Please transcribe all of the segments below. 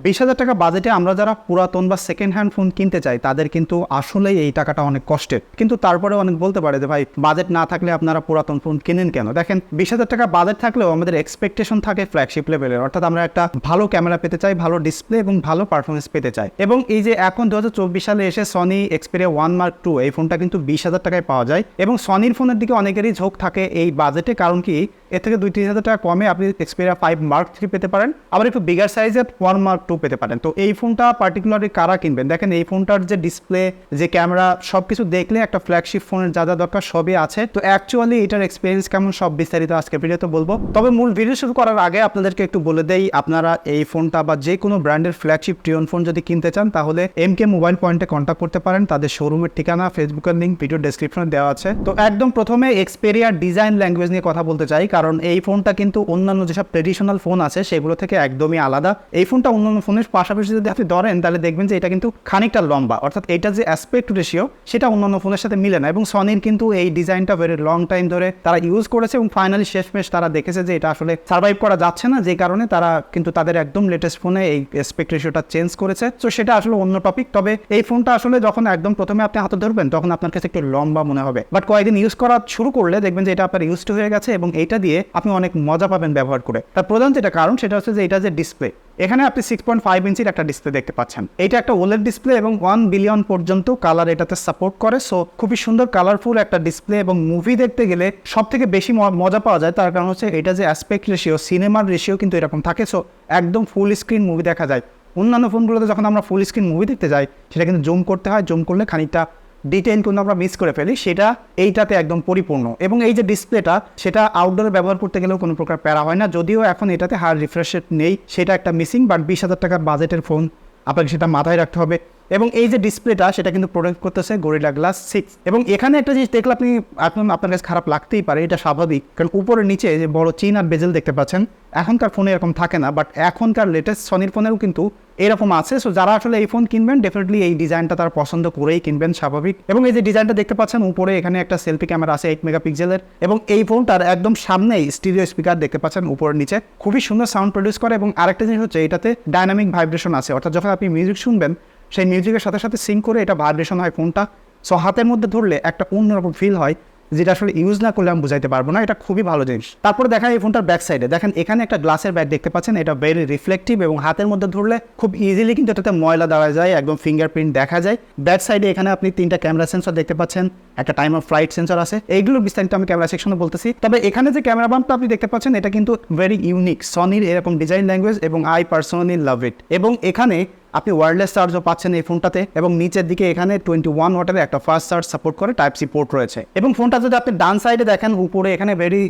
20,000 টাকা বাজেটে আমরা যারা পুরাতন বা সেকেন্ড হ্যান্ড ফোন কিনতে চাই তাদের কিন্তু আসলেই এই টাকাটা অনেক কষ্টের। কিন্তু তারপরে অনেক বলতে পারে যে ভাই বাজেট না থাকলে আপনারা পুরাতন ফোন কিনেন কেন। দেখেন 20,000 টাকা বাজেট থাকলেও আমাদের এক্সপেকটেশন থাকে ফ্ল্যাগশিপ লেভেলের, অর্থাৎ আমরা একটা ভালো ক্যামেরা পেতে চাই, ভালো ডিসপ্লে এবং ভালো পারফরমেন্স পেতে চাই। এবং এই যে এখন 2024 সালে এসে সনি এক্সপেরিয়া 1 Mark II এই ফোনটা কিন্তু 20,000 টাকায় পাওয়া যায়। এবং সনির ফোনের দিকে অনেকেরই ঝোঁক থাকে এই বাজেটে, কারণ কি এর থেকে 2-3 হাজার টাকা কমে আপনি এক্সপেরিয়া 5 Mark III পেতে পারেন, আবার একটু বিগার সাইজের 1 Mark II পেতে পারেন। তো এই ফোনটা পার্টিকুলারলি কারা কিনবেন, দেখেন এই ফোনটার যে ডিসপ্লে, যে ক্যামেরা, সবকিছু দেখলে একটা ফ্ল্যাগশিপ ফোনের যা যা দরকার সবই আছে। তো অ্যাকচুয়ালি এটার এক্সপিরিয়েন্স কেমন সব বিস্তারিত আজকে ভিডিওতে বলবো। তবে মূল ভিডিও শুরু করার আগে আপনাদেরকে একটু বলে দেই, আপনারা এই ফোনটা বা যে কোনো ব্র্যান্ডের ফ্ল্যাগশিপ ট্রিয়ন ফোন যদি কিনতে চান তাহলে MK মোবাইল পয়েন্টে কন্ট্যাক্ট করতে পারেন। তাদের শোরুমের ঠিকানা, ফেসবুকের লিঙ্ক ভিডিও ডেসক্রিপশনে দেওয়া আছে। তো একদম প্রথমে এক্সপেরিয়ার ডিজাইন ল্যাঙ্গুয়েজ নিয়ে কথা বলতে চাই, কারণ এই ফোনটা কিন্তু অন্যান্য যেসব ট্রেডিশনাল ফোন আছে সেগুলো থেকে একদমই আলাদা। এই ফোনটা অন্যান্য ফোনের পাশাপাশি যদি আপনি ধরেন তাহলে দেখবেন যে এটা কিন্তু খানিকটা লম্বা, অর্থাৎ এটা যে অ্যাসপেক্ট রেশিও সেটা অন্যান্য ফোনের সাথে মিলে না। এবং সনির কিন্তু এই ডিজাইনটা ভেরি লং টাইম ধরে তারা ইউজ করেছে এবং ফাইনালি শেষমেশ তারা দেখেছে যে এটা আসলে সার্ভাইভ করা যাচ্ছে না, যে কারণে তারা কিন্তু তাদের একদম লেটেস্ট ফোনে এই অ্যাসপেক্ট রেশিওটা চেঞ্জ করেছে। তো সেটা আসলে অন্য টপিক। তবে এই ফোনটা আসলে যখন একদম প্রথমে আপনি হাতে ধরবেন তখন আপনার কাছে একটু লম্বা মনে হবে, বাট কয়েকদিন ইউজ করা শুরু করলে দেখবেন যে এটা আপনার ইউজ টু হয়ে গেছে এবং এইটা দিয়ে আপনি অনেক মজা পাবেন ব্যবহার করে। তার প্রধান যেটা কারণ সেটা হচ্ছে যে এটা যে ডিসপ্লে, এখানে আপনি 6.5 ইঞ্চির একটা ডিসপ্লে দেখতে পাচ্ছেন। এটা একটা ওলেড ডিসপ্লে এবং 1 বিলিয়ন পর্যন্ত কালার এটাতে সাপোর্ট করে। সো খুবই সুন্দর কালারফুল একটা ডিসপ্লে এবং মুভি দেখতে গেলে সব থেকে বেশি মজা পাওয়া যায়। তার কারণ হচ্ছে এটা যে অ্যাসপেক্ট রেশিও, সিনেমার রেশিও কিন্তু এরকম থাকে। সো একদম ফুল স্ক্রিন মুভি দেখা যায়। অন্যান্য ফোনগুলোতে যখন আমরা ফুল স্ক্রিন মুভি দেখতে যাই সেটা কিন্তু জুম করতে হয়, জুম করলে খানিকটা ডিটেইল কিন্তু আমরা মিস করে ফেলি, সেটা এইটাতে একদম পরিপূর্ণ। এবং এই যে ডিসপ্লেটা সেটা আউটডোরে ব্যবহার করতে গেলেও কোনো প্রকার প্যারা হয় না, যদিও এখন এটাতে হাই রিফ্রেশ রেট নেই, সেটা একটা মিসিং। বাট 20,000 টাকার বাজেটের ফোন, আপনাকে সেটা মাথায় রাখতে হবে। এবং এই যে ডিসপ্লেটা সেটা কিন্তু প্রোটেক্ট করতেছে গরিলা গ্লাস 6। এবং এখানে একটা জিনিস দেখলে আপনার কাছে খারাপ লাগতেই পারে, এটা স্বাভাবিক, কারণ উপরে নিচে যে বড় চিন আর বেজেল দেখতে পাচ্ছেন এখনকার ফোনে এরকম থাকে না, বাট এখনকার লেটেস্ট সনির ফোনেও কিন্তু এরকম আছে। সো যারা আসলে এই ফোন কিনবেন ডেফিনেটলি এই ডিজাইনটা তারা পছন্দ করেই কিনবেন, স্বাভাবিক। এবং এই যে ডিজাইনটা দেখতে পাচ্ছেন উপরে, এখানে একটা সেলফি ক্যামেরা আছে 8 মেগাপিক্সেলের এবং এই ফোনটার একদম সামনেই স্টিরিও স্পিকার দেখতে পাচ্ছেন উপর নিচে, খুবই সুন্দর সাউন্ড প্রডিউস করে। এবং আরেকটা জিনিস হচ্ছে এটাতে ডাইনামিক ভাইব্রেশন আছে, অর্থাৎ যখন আপনি মিউজিক শুনবেন সেই মিউজিকের সাথে সাথে সিঙ্ক করে এটা ভাইব্রেশন হয় ফোনটা। সো হাতের মধ্যে ধরলে একটা অন্যরকম ফিল হয়, যেটা আসলে ইউজ না করলে আমি বুঝাইতে পারবো না, এটা খুবই ভালো জিনিস। তারপরে দেখেন এই ফোনটার ব্যাক সাইডে, দেখেন এখানে একটা গ্লাসের ব্যাগ দেখতে পাচ্ছেন, এটা ভেরি রিফ্লেকটিভ এবং হাতের মধ্যে ধরলে খুব ইজিলি কিন্তু এটাতে ময়লা দেওয়া যায়, একদম ফিঙ্গারপ্রিন্ট দেখা যায়। ব্যাক সাইডে এখানে আপনি 3টা ক্যামেরা সেন্সর দেখতে পাচ্ছেন, একটা টাইম অফ ফ্লাইট সেন্সর আছে, এইগুলোর বিস্তারিত আমি ক্যামেরা সেকশনে বলতেছি। তবে এখানে যে ক্যামেরা বাম্পটা আপনি দেখতে পাচ্ছেন এটা কিন্তু ভেরি ইউনিক, সনির এরকম ডিজাইন ল্যাঙ্গুয়েজ এবং আই পার্সোনালি লাভ ইট। এবং এখানে আপনি ওয়্যারলেস চার্জও পাচ্ছেন এই ফোনটাতে। এবং নিচের দিকে এখানে 21 ওয়াটের একটা ফাস্ট চার্জ সাপোর্ট করে টাইপ-সি পোর্ট রয়েছে। এবং ফোনটা যদি আপনি ডান সাইডে দেখেন উপরে এখানে ভেরি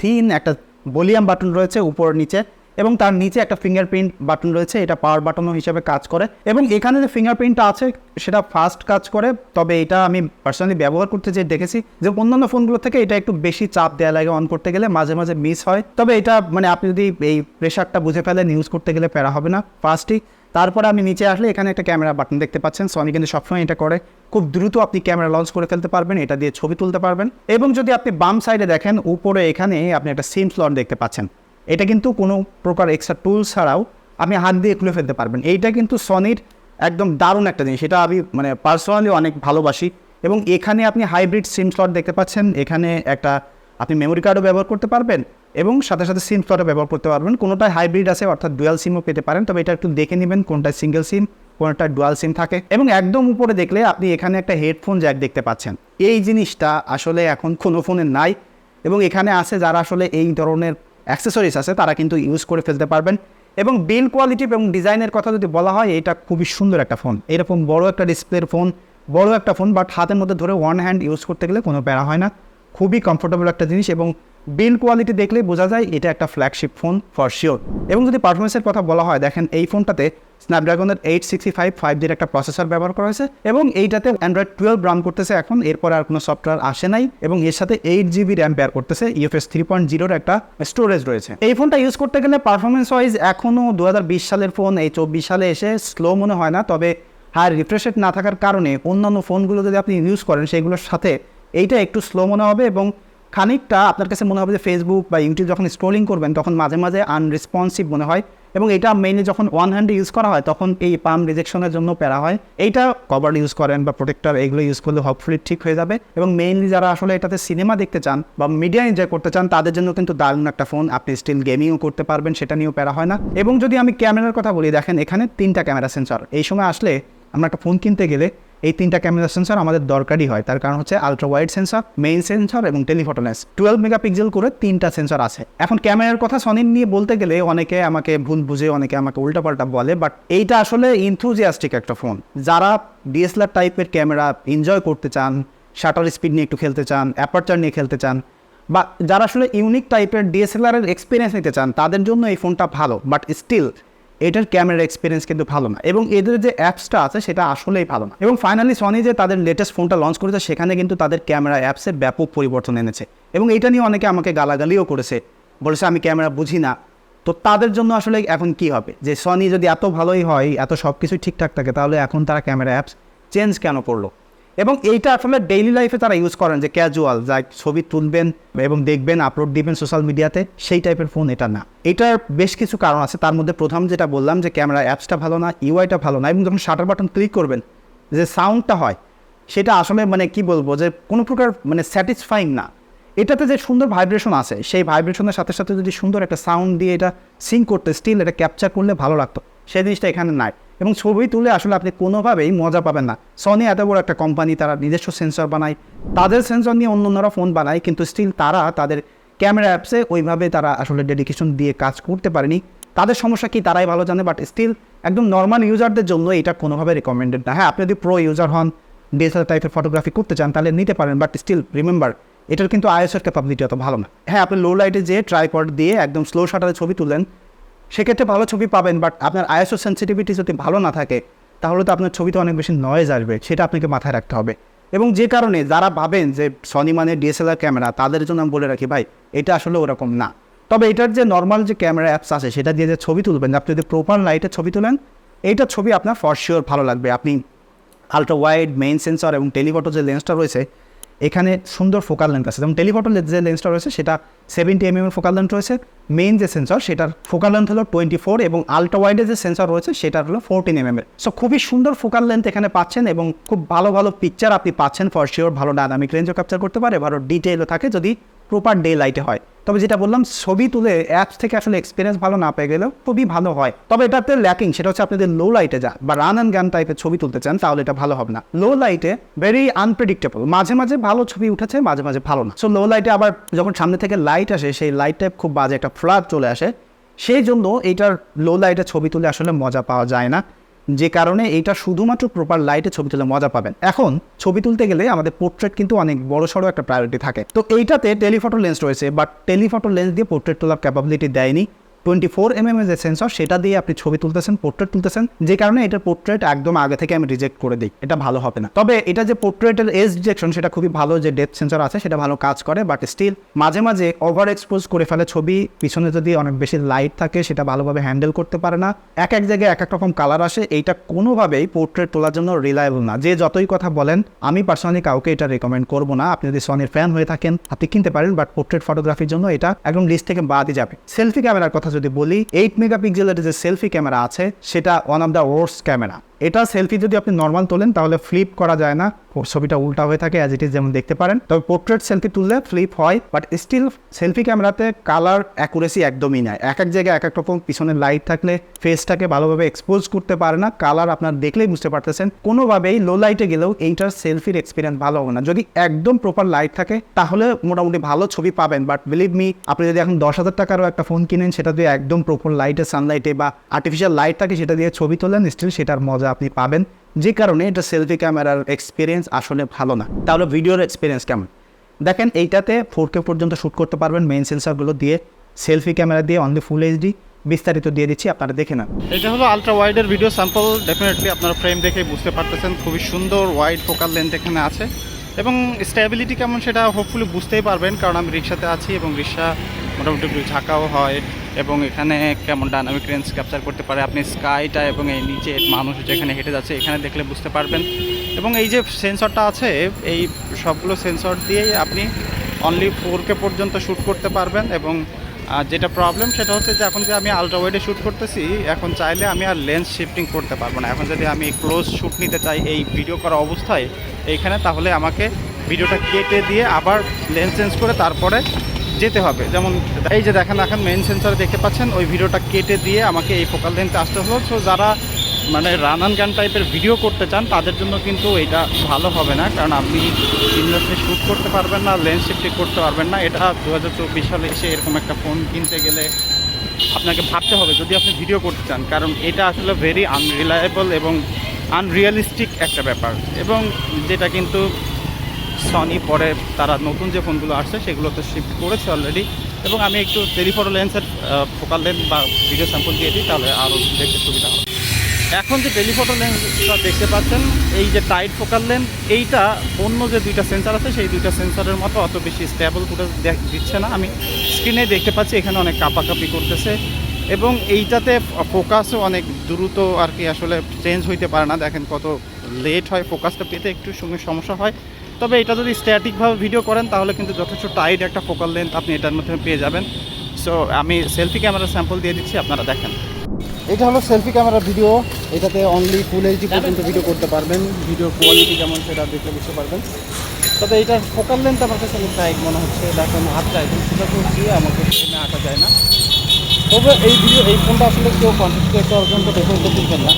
থিন একটা ভলিউম বাটন রয়েছে উপর নিচে, এবং তার নিচে একটা ফিঙ্গারপ্রিন্ট বাটন রয়েছে, এটা পাওয়ার বাটনও হিসেবে কাজ করে। এবং এখানে যে ফিঙ্গারপ্রিন্টটা আছে সেটা ফাস্ট কাজ করে, তবে এটা আমি পার্সোনালি ব্যবহার করতে যে দেখেছি যে অন্যান্য ফোনগুলো থেকে এটা একটু বেশি চাপ দেওয়া লাগে, অন করতে গেলে মাঝে মাঝে মিস হয়। তবে এটা আপনি যদি এই প্রেশারটা বুঝে ফেলেন ইউজ করতে গেলে প্যারা হবে না ফাস্টই। তারপরে আমি নিচে আসলে এখানে একটা ক্যামেরা বাটন দেখতে পাচ্ছেন, সনি কিন্তু সবসময় এটা করে, খুব দ্রুত আপনি ক্যামেরা লঞ্চ করে ফেলতে পারবেন, এটা দিয়ে ছবি তুলতে পারবেন। এবং যদি আপনি বাম সাইডে দেখেন উপরে এখানে আপনি একটা সিম স্লট দেখতে পাচ্ছেন, এটা কিন্তু কোনো প্রকার এক্সট্রা টুল ছাড়াও আপনি হাত দিয়ে খুলে ফেলতে পারবেন। এইটা কিন্তু সনির একদম দারুণ একটা জিনিস, এটা আমি পার্সোনালি অনেক ভালোবাসি। এবং এখানে আপনি হাইব্রিড সিম স্লট দেখতে পাচ্ছেন, এখানে একটা আপনি মেমোরি কার্ডও ব্যবহার করতে পারবেন এবং সাথে সাথে সিম স্লটও ব্যবহার করতে পারবেন। কোনোটাই হাইব্রিড আছে, অর্থাৎ ডুয়াল সিমও পেতে পারেন, তবে এটা একটু দেখে নেবেন কোনটা সিঙ্গেল সিম কোনটা ডুয়াল সিম থাকে। এবং একদম উপরে দেখলে আপনি এখানে একটা হেডফোন জ্যাক দেখতে পাচ্ছেন, এই জিনিসটা আসলে এখন কোনো ফোনে নাই এবং এখানে আছে যারা আসলে এই ধরনের অ্যাক্সেসরিজ আছে তারা কিন্তু ইউজ করে ফেলতে পারবেন। এবং বিল্ড কোয়ালিটি এবং ডিজাইনের কথা যদি বলা হয়, এটা খুবই সুন্দর একটা ফোন, এরকম বড় একটা ডিসপ্লের ফোন, বড় একটা ফোন, বাট হাতের মধ্যে ধরে ওয়ান হ্যান্ড ইউজ করতে গেলে কোনো প্যারা হয় না, খুবই কমফোর্টেবল একটা জিনিস। এবং বিল্ড কোয়ালিটি দেখলেই বোঝা যায় এটা একটা ফ্ল্যাগশিপ ফোন ফর শিওর। এবং যদি পারফরমেন্সের কথা বলা হয়, দেখেন এই ফোনটাতে স্ন্যাপড্রাগনের 865 5Gর একটা প্রসেসর ব্যবহার করা হয়েছে এবং এইটাতে অ্যান্ড্রয়েড 12 রান করতেছে এখন, এরপরে আর কোনো সফটওয়্যার আসে নাই। এবং এর সাথে 8GB র্যাম পেয়ার করতেছে, UFS 3.0 একটা স্টোরেজ রয়েছে। এই ফোনটা ইউজ করতে গেলে পারফরমেন্স ওয়াইজ এখনও 2020 সালের ফোন, এই 24 সালে এসে স্লো মনে হয় না, তবে হাই রিফ্রেশ রেট না থাকার কারণে অন্যান্য ফোনগুলো যদি আপনি ইউজ করেন সেগুলোর সাথে এইটা একটু স্লো মনে হবে। এবং খানিকটা আপনার কাছে মনে হবে যে ফেসবুক বা ইউটিউব যখন স্ক্রলিং করবেন তখন মাঝে মাঝে আনরেসপন্সিভ মনে হয়, এবং এটা মেইনলি যখন ওয়ান হ্যান্ডে ইউজ করা হয় তখন এই পাম রিজেকশনের জন্য প্যারা হয়। এইটা কভার ইউজ করেন বা প্রোটেক্টর এগুলো ইউজ করলে হোপফুলি ঠিক হয়ে যাবে। এবং মেইনলি যারা আসলে এটাতে সিনেমা দেখতে চান বা মিডিয়া এনজয় করতে চান তাদের জন্য কিন্তু দারুণ একটা ফোন, আপনি স্টিল গেমিংও করতে পারবেন, সেটা নিয়েও প্যারা হয় না। এবং যদি আমি ক্যামেরার কথা বলি, দেখেন এখানে 3টা ক্যামেরা সেন্সর। এই সময় আসলে আমরা একটা ফোন কিনতে গেলে এই 3টা ক্যামেরা সেন্সর আমাদের দরকারই হয়, তার কারণ হচ্ছে ultra wide sensor, main sensor এবং টেলিফটো লেন্স। 12 মেগাপিক্সেল করে 3টা সেন্সর আছে। এখন ক্যামেরার কথা সনির নিয়ে বলতে গেলে অনেকে আমাকে ভুল বুঝে, অনেকে আমাকে উল্টাপাল্টা বলে, বাট এইটা আসলে ইনথুজিয়াস্টিক একটা ফোন। যারা ডিএসএলআর টাইপের ক্যামেরা এনজয় করতে চান, শাটার স্পিড নিয়ে একটু খেলতে চান, অ্যাপারচার নিয়ে খেলতে চান, বা যারা আসলে ইউনিক টাইপের ডিএসএলআরের এক্সপিরিয়েন্স নিতে চান তাদের জন্য এই ফোনটা ভালো। বাট স্টিল এটার ক্যামেরার এক্সপিরিয়েন্স কিন্তু ভালো না, এবং এদের যে অ্যাপসটা আছে সেটা আসলেই ভালো না। এবং ফাইনালি সনি যে তাদের লেটেস্ট ফোনটা লঞ্চ করেছে সেখানে কিন্তু তাদের ক্যামেরা অ্যাপসে ব্যাপক পরিবর্তন এনেছে, এবং এটা নিয়ে অনেকে আমাকে গালাগালিও করেছে, বলেছে আমি ক্যামেরা বুঝি না। তো তাদের জন্য আসলে এখন কি হবে, যে সনি যদি এত ভালোই হয়, এত সব কিছুই ঠিকঠাক থাকে, তাহলে এখন তারা ক্যামেরা অ্যাপস চেঞ্জ কেন করলো? এবং এইটা আসলে ডেইলি লাইফে তারা ইউজ করেন, যে ক্যাজুয়াল যা ছবি তুলবেন এবং দেখবেন, আপলোড দিবেন সোশ্যাল মিডিয়াতে, সেই টাইপের ফোন এটা না। এটার বেশ কিছু কারণ আছে, তার মধ্যে প্রথম যেটা বললাম যে ক্যামেরা অ্যাপসটা ভালো না, ইউআইটা ভালো না, এবং যখন শাটার বাটন ক্লিক করবেন যে সাউন্ডটা হয় সেটা আসলে মানে কি বলবো, যে কোনো প্রকার মানে স্যাটিসফাইং না। এটাতে যে সুন্দর ভাইব্রেশন আছে, সেই ভাইব্রেশনের সাথে সাথে যদি সুন্দর একটা সাউন্ড দিয়ে এটা সিঙ্ক করতে, স্টিল এটা ক্যাপচার করলে ভালো লাগতো, সেই জিনিসটা এখানে নাই। এবং ছবি তুলে আসলে আপনি কোনোভাবেই মজা পাবেন না। সনি এত বড় একটা কোম্পানি, তারা নিজস্ব সেন্সর বানায়, তাদের সেন্সর নিয়ে অন্যরা ফোন বানায়, কিন্তু স্টিল তারা তাদের ক্যামেরা অ্যাপসে ওইভাবে তারা আসলে ডেডিকেশন দিয়ে কাজ করতে পারেনি। তাদের সমস্যা কি তারাই ভালো জানে, বাট স্টিল একদম নর্মাল ইউজারদের জন্য এটা কোনোভাবে রেকমেন্ডেড না। হ্যাঁ, আপনি যদি প্রো ইউজার হন, ডিএসএলআর টাইপের ফটোগ্রাফি করতে চান তাহলে নিতে পারেন, বাট স্টিল রিমেম্বার এটার কিন্তু আইএসওর ক্যাপাবিলিটি অত ভালো না। হ্যাঁ, আপনি লো লাইটে যে ট্রাইপড দিয়ে একদম স্লো শাটারে ছবি তুলেন, সেক্ষেত্রে ভালো ছবি পাবেন, বাট আপনার আইএসও সেন্সিটিভিটি যদি ভালো না থাকে তাহলে তো আপনার ছবিতে অনেক বেশি নয়েজ আসবে, সেটা আপনাকে মাথায় রাখতে হবে। এবং যে কারণে যারা ভাবেন যে সনি মানে ডিএসএলআর ক্যামেরা, তাদের জন্য আমি বলে রাখি ভাই, এটা আসলে ওরকম না। তবে এটার যে নর্মাল যে ক্যামেরা অ্যাপস আছে সেটা দিয়ে যে ছবি তুলবেন, আপনি যদি প্রপার লাইটে ছবি তোলেন, এইটার ছবি আপনার ফর শিওর ভালো লাগবে। আপনি আলট্রা ওয়াইড, মেইন সেন্সর এবং টেলিফটো যে লেন্সটা রয়েছে, এখানে সুন্দর ফোকাল লেন্থ আছে। যেমন টেলিফটো যে লেন্সটা রয়েছে সেটা 70 mm ফোকাল লেন্থ রয়েছে, মেইন যে সেন্সর সেটার ফোকাল লেন্থ হলো 24, এবং আলট্রা ওয়াইডের যে সেন্সর রয়েছে সেটার হলো 14 mm। সো খুবই সুন্দর ফোকাল লেন্থ এখানে পাচ্ছেন, এবং খুব ভালো ভালো পিকচার আপনি পাচ্ছেন ফর শিওর। ভালো ডাইনামিক রেঞ্জও ক্যাপচার করতে পারে, ভালো ডিটেইলও থাকে যদি প্রপার ডে লাইটে হয়। তবে যেটা বললাম, ছবি তুলে অ্যাপস থেকে আসলে এক্সপিরিয়েন্স ভালো না পেয়ে গেলেও খুবই ভালো হয়। তবে এটাতে ল্যাকিং সেটা হচ্ছে, আপনি যদি লো লাইটে যান বা রান অ্যান্ড গান টাইপের ছবি তুলতে চান তাহলে এটা ভালো হবে না। লো লাইটে ভেরি আনপ্রেডিক্টেবল, মাঝে মাঝে ভালো ছবি উঠেছে, মাঝে মাঝে ভালো না। সো লো লাইটে আবার যখন সামনে থেকে লাইট আসে, সেই লাইটটা খুব বাজে একটা ফ্লাড চলে আসে, সেই জন্য এইটার লো লাইটে ছবি তুলে আসলে মজা পাওয়া যায় না, যে কারণে এইটা শুধুমাত্র প্রপার লাইটে ছবি তুলে মজা পাবেন। এখন ছবি তুলতে গেলে আমাদের পোর্ট্রেট কিন্তু অনেক বড় সড়ো একটা প্রায়োরিটি থাকে। তো এইটাতে টেলিফটো লেন্স রয়েছে, বাট টেলিফটো লেন্স দিয়ে পোর্ট্রেট তোলার ক্যাপাবিলিটি দেয়নি। 24 mm যে সেন্সর সেটা দিয়ে আপনি ছবি তুলতেছেন, পোর্ট্রেট তুলতেছেন, যে কারণে এটার পোর্ট্রেট একদম আগে থেকে আমি রিজেক্ট করে দিই, এটা ভালো হবে না। তবে এটা যে পোর্ট্রেটের এজ ডিটেকশন সেটা খুবই ভালো, যে ডেপথ সেন্সর আছে সেটা ভালো কাজ করে, বাট স্টিল মাঝে মাঝে ওভার এক্সপোজ করে ফেলে ছবি। পিছনে যদি অনেক বেশি লাইট থাকে সেটা ভালোভাবে হ্যান্ডেল করতে পারে না, এক এক জায়গায় এক এক রকম কালার আসে। এইটা কোনোভাবেই পোর্ট্রেট তোলার জন্য রিলায়েবল না। যে যতই কথা বলেন, আমি পার্সোনালি কাউকে এটা রেকমেন্ড করবো না। আপনি যদি সনির ফ্যান হয়ে থাকেন আপনি কিনতে পারেন, বাট পোর্ট্রেট ফটোগ্রাফির জন্য এটা একদম লিস্ট থেকে বাদই যাবে। সেলফি ক্যামেরার কথা যদি বলি, 8 মেগাপিক্সেলের যে সেলফি ক্যামেরা আছে সেটা one of the worst camera. এটা সেলফি যদি আপনি নর্মাল তোলেন তাহলে ফ্লিপ করা যায় না, ছবিটা উল্টা হয়ে থাকে অ্যাজ ইট ইজ, যেমন দেখতে পারেন। তবে পোর্ট্রেট সেলফি তুললে ফ্লিপ হয়, বাট স্টিল সেলফি ক্যামেরাতে কালার অ্যাকুরেসি একদমই নাই। এক এক জায়গায় এক এক রকম, পিছনে লাইট থাকলে ফেসটাকে ভালোভাবে এক্সপোজ করতে পারে না, কালার আপনার দেখলেই বুঝতে পারতেছেন। কোনোভাবেই লো লাইটে গেলেও এইটার সেলফির এক্সপিরিয়েন্স ভালো হবে না। যদি একদম প্রপার লাইট থাকে তাহলে মোটামুটি ভালো ছবি পাবেন, বাট বিলিভ মি, আপনি যদি এখন 10,000 টাকারও একটা ফোন কিনেন, সেটা দিয়ে একদম প্রপার লাইটে, সানলাইটে বা আর্টিফিশিয়াল লাইট থাকে সেটা দিয়ে ছবি তোলেন, স্টিল সেটার মজা আপনি পাবেন, যে কারণে এটা সেলফি ক্যামেরার এক্সপিরিয়েন্স আসলে ভালো না। তাহলে ভিডিওর এক্সপিরিয়েন্স কেমন? দেখেন, এইটাতে 4K পর্যন্ত শ্যুট করতে পারবেন মেইন সেন্সরগুলো দিয়ে, সেলফি ক্যামেরা দিয়ে অনলি ফুল এইচডি, বিস্তারিত দিয়ে দিচ্ছি, আপনারা দেখে নেন। এটা হলো আলট্রা ওয়াইডের ভিডিও স্যাম্পল। ডেফিনেটলি আপনারা ফ্রেম দেখে বুঝতে পারতেছেন খুবই সুন্দর ওয়াইড ফোকাল লেন্থ এখানে আছে, এবং স্টেবিলিটি কেমন সেটা হোপফুলি বুঝতেই পারবেন, কারণ আমি রিক্সাতে আছি এবং রিক্সা মোটামুটি একটু ঝাঁকাও হয়, এবং এখানে কেমন ডাইনামিক রেঞ্জ ক্যাপচার করতে পারে আপনি স্কাইটা, এবং এই নিচে মানুষ যেখানে হেঁটে যাচ্ছে এখানে দেখলে বুঝতে পারবেন। এবং এই যে সেন্সরটা আছে, এই সবগুলো সেন্সর দিয়েই আপনি অনলি 4K পর্যন্ত শ্যুট করতে পারবেন, এবং আর যেটা প্রবলেম সেটা হচ্ছে যে এখন যে আমি আলট্রা ওয়াইডে শ্যুট করতেছি, এখন চাইলে আমি আর লেন্স শিফটিং করতে পারবো না। এখন যদি আমি ক্লোজ শ্যুট নিতে চাই এই ভিডিও করা অবস্থায় এইখানে, তাহলে আমাকে ভিডিওটা কেটে দিয়ে আবার লেন্স চেঞ্জ করে তারপরে যেতে হবে। যেমন এই যে দেখেন এখন মেইন সেন্সরে দেখতে পাচ্ছেন, ওই ভিডিওটা কেটে দিয়ে আমাকে এই ফোকাল লেন্থে আসতে হলো। সো যারা মানে রান অ্যান্ড গান টাইপের ভিডিও করতে চান তাদের জন্য কিন্তু এটা ভালো হবে না, কারণ আপনি সিমলেসলি শ্যুট করতে পারবেন না, লেন্স শিফটিং করতে পারবেন না। এটা 2024 সালে এসে এরকম একটা ফোন কিনতে গেলে আপনাকে ভাবতে হবে যদি আপনি ভিডিও করতে চান, কারণ এটা আসলে ভেরি আনরিলায়েবল এবং আনরিয়ালিস্টিক একটা ব্যাপার। এবং যেটা কিন্তু সনি পরে তারা নতুন যে ফোনগুলো আসছে সেগুলোতে শিফট করেছে অলরেডি। এবং আমি একটু টেলিফটো লেন্সের ফোকাল লেন্থ বা ভিডিও স্যাম্পল দিয়ে দিই, তাহলে আরও দেখতে সুবিধা হবে। এখন যে টেলিফটো লেন্সটা দেখতে পাচ্ছেন, এই যে টাইট ফোকাল লেন্থ, এইটা অন্য যে দুইটা সেন্সর আছে সেই দুইটা সেন্সরের মতো অত বেশি স্টেবল ফুটেজ দিচ্ছে না। আমি স্ক্রিনে দেখতে পাচ্ছি এখানে অনেক কাঁপাকাঁপি করতেছে, এবং এইটাতে ফোকাসও অনেক দ্রুত আর কি আসলে চেঞ্জ হইতে পারে না। দেখেন কত লেট হয়, ফোকাসটা পেতে একটু সঙ্গে সমস্যা হয়। তবে এটা যদি স্ট্যাটিকভাবে ভিডিও করেন তাহলে কিন্তু যথেষ্ট টাইট একটা ফোকাল লেন্থ আপনি এটার মধ্যে পেয়ে যাবেন। সো আমি সেলফি ক্যামেরার স্যাম্পল দিয়ে দিচ্ছি, আপনারা দেখেন। এটা হলো সেলফি ক্যামেরা ভিডিও, এটাতে অনলি ফুল এইচডি পর্যন্ত ভিডিও করতে পারবেন। ভিডিও কোয়ালিটি কেমন সেটা দেখলে বুঝতে পারবেন। তবে এটার ফোকাল লেন্থ আমার কাছে অনেক টাইট মনে হচ্ছে। দেখেন হাতটা একদম সোজা করছি, আমাকে ফ্রেমে আঁকা যায় না। তবে এই ফোনটা আসলে কেউ কন্টেন্ট ক্রিয়েটর পর্যন্ত ব্যবহার করতেছেন না।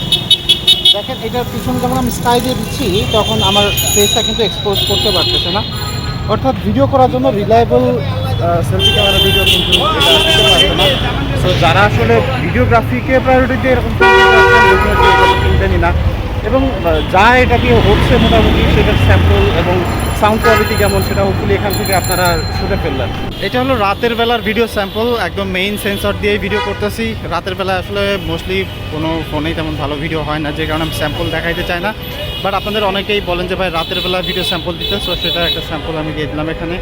দেখেন এটার পিছনে যখন আমি স্কাই দিয়ে দিচ্ছি তখন আমার ফেসটা কিন্তু এক্সপোজ করতে পারতেছে না। অর্থাৎ ভিডিও করার জন্য রিলায়েবল সেলফি ক্যামেরা ভিডিও কিন্তু এটা দিতে পারবে না। সো যারা আসলে ভিডিওগ্রাফিকে প্রায়োরিটি দিয়ে এরকম কিনবেনই না। এবং যা এটা দিয়ে হচ্ছে মোটামুটি সেটার স্যাম্পল এবং সাউন্ড কোয়ালিটি কেমন সেটা হোপফুলি এখান থেকে আপনারা শুনে ফেললেন। এটা হলো রাতের বেলার ভিডিও স্যাম্পল, একদম মেইন সেন্সর দিয়েই ভিডিও করতেছি। রাতের বেলা আসলে মোস্টলি কোনো ফোনেই তেমন ভালো ভিডিও হয় না, যে কারণে আমি স্যাম্পল দেখাইতে চাই না। বাট আপনাদের অনেকেই বলেন যে ভাই রাতের বেলা ভিডিও স্যাম্পল দিতে, সো সেটার একটা স্যাম্পল আমি দিয়ে দিলাম এখানে।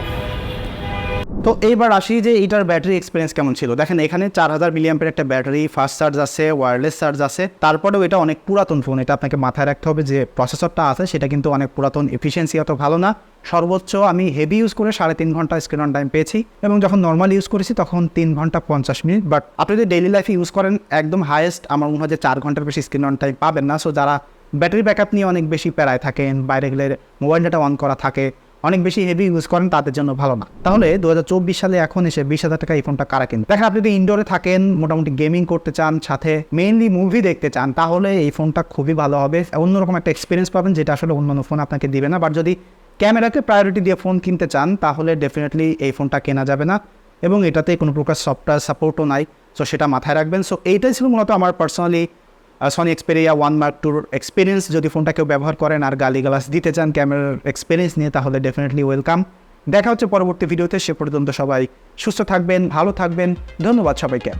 তো এইবার আসি যে এটার ব্যাটারি এক্সপিরিয়েন্স কেমন ছিল। দেখেন এখানে 4000 মিলিঅ্যাম্পের একটা ব্যাটারি, ফাস্ট চার্জ আছে, ওয়্যারলেস চার্জ আছে। তারপরেও এটা অনেক পুরাতন ফোন, এটা আপনাকে মাথায় রাখতে হবে যে প্রসেসরটা আছে সেটা কিন্তু অনেক পুরাতন, এফিসিয়েন্সি অত ভালো না। সর্বোচ্চ আমি হেভি ইউজ করে 3.5 ঘন্টা স্ক্রিন অন টাইম পেয়েছি, এবং যখন নর্মাল ইউজ করেছি তখন 3 ঘন্টা 50 মিনিট। বাট আপনি যদি ডেইলি লাইফে ইউজ করেন একদম হাইয়েস্ট আমার মনে হয় যে 4 ঘন্টার বেশি স্ক্রিন অন টাইম পাবেন না। সো যারা ব্যাটারি ব্যাকআপ নিয়ে অনেক বেশি প্যারায় থাকেন, বাইরে গেলে মোবাইল ডাটা অন করা থাকে, অনেক বেশি হেভি ইউজ করেন, তাদের জন্য ভালো না। তাহলে 2024 সালে এখন এসে 20,000 টাকা এই ফোনটা কারা কিনবে? দেখেন আপনি যদি ইনডোরে থাকেন, মোটামুটি গেমিং করতে চান, সাথে মেইনলি মুভি দেখতে চান, তাহলে এই ফোনটা খুবই ভালো হবে। অন্যরকম একটা এক্সপিরিয়েন্স পাবেন যেটা আসলে অন্যান্য ফোন আপনাকে দিবে না। বাট যদি ক্যামেরাকে প্রায়োরিটি দিয়ে ফোন কিনতে চান তাহলে ডেফিনেটলি এই ফোনটা কেনা যাবে না, এবং এটাতে কোনো প্রকার সফটওয়্যার সাপোর্টও নাই। সো সেটা মাথায় রাখবেন। সো এইটাই ছিল মূলত আমার personally Sony Xperia 1 Mark II experience. যদি ফোনটা কেউ ব্যবহার করেন আর গালিগালাজ দিতে চান ক্যামেরার এক্সপিরিয়েন্স নিয়ে, তাহলে ডেফিনেটলি ওয়েলকাম। দেখা হচ্ছে পরবর্তী ভিডিওতে। সে পর্যন্ত সবাই সুস্থ থাকবেন, ভালো থাকবেন। ধন্যবাদ সবাইকে।